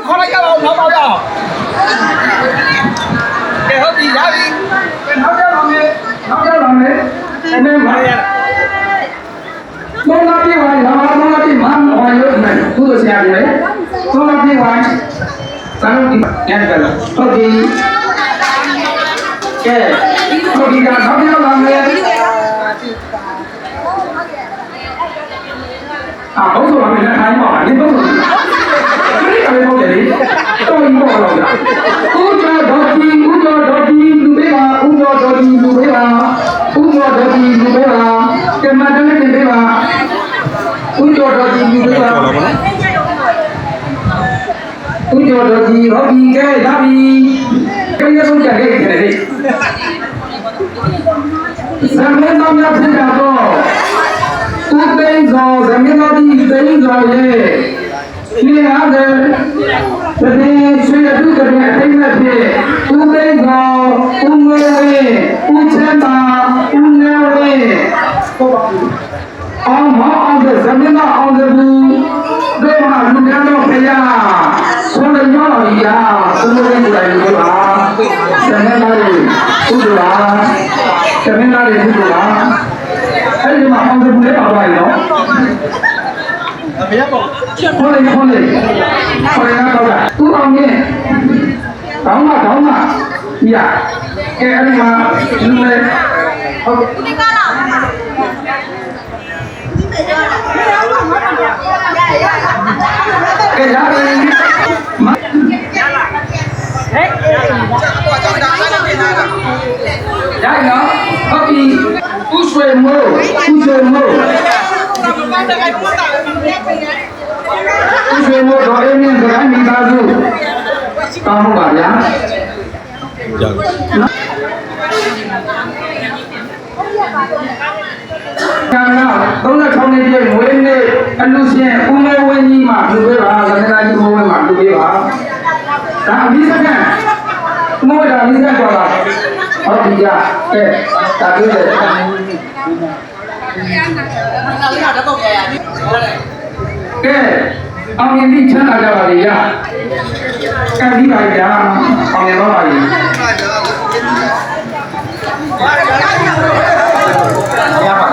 ခေါ်လိုက်ကြပါဦးနောက်ပါရအောင်ကဲဟုတ်ပြီရပြီနောက်ကြပါမယ်အနေပါရတော့လာပြေးပါလားတော့လာပြေးမှာဟောရုပ်နဲ့သူ့ဆရာကြီးလေတော့လာပြေးပါသာလို့ဒီညံတယ်ဟုတ်ပြီကဲဟုတ်ပြီကနောက်ကြပါမယ်ဟုတ်ဆိုပါမယ်ခိုင်းပါလားဒီတော့ဒီကလေးဟုတ်တယ်လေတော့ဒီပေါ့တော့ကြာဦးကျော်ဒေါ်ကြီးလူပေးပါဦးကျော်ဒေါ်ကြီးလူပေးပါဦးကျော်ဒေါ်ကြီးလူပေးပါကမ္ဘာတည်းပေးပါဦးကျော်ဒေါ်ကြီးလူပေးပါဦးကျော်ဒေါ်ကြီးဟုတ်ပြီကဲရပြီကိန်းဆုံးကြခဲ့တယ်လေဇမင်းတော်များဖြစ်တာတော့ဦးသိန်းစောဇမင်းတော်ကြီးသိန်းစောရဲ့ဒီအားနဲ့တကယ်ဆွေးတူတဲ့အထိတ်မဲ့ဖြစ်ဦးသိန်းစောဦးငယ်ဝင်းဦးချမ်းသာဦးငယ်ဝင်းအောင်မအောင်တဲ့ဇမင်းတော်အောင်တဲ့ဘူးတို့မှာလူများတော့ဖရာဆုံးတဲ့ရောတော်ကြီးရာသုံးလို့ကိုယ်တိုင်လို့ပါဇမင်းတော်ကြီးဥဒ္ဒရာဇမင်းတော်ကြီးဥဒ္ဒရာအဲ့ဒီမှာအောင်တဲ့ဘူးလည်းပါသွားပြီနော်ဘယ်ရောက်ခေါ်လေခေါ်တော့သူ့အောင်ရဲ့တောင်းမညကဲအဲ့ဒီမှာလူလေဟုတ်ဒီကားလားကဲလာပြီမရလာဟဲ့တော့ကြောင်းတာလာနေနာတာရနော်ဟုတ်ပြီဥဆွေမို့ဦးဆွေမို့တော်ရင်းနဲ့စကိုင်းမိသားစုတောင်းပါဗျာကြာ36နှစ်ပြည့်မွေးနေ့အလူရှင်ဦးမဲဝင်းကြီးမှာပြုပေးပါသက္ကရာကြီးဘုံဝင်းမှာပြုပေးပါဒါအပြီးစကန်မို့ဒါအပြီးစကန်တော့လားဟုတ်ပြီကြာကဲတာပြုတယ်ကဲအောင်ရင်ပြီးချမ်းသာကြပါလေရကံပြီးပါဗျာအောင်ရင်ပါပါလေရပါ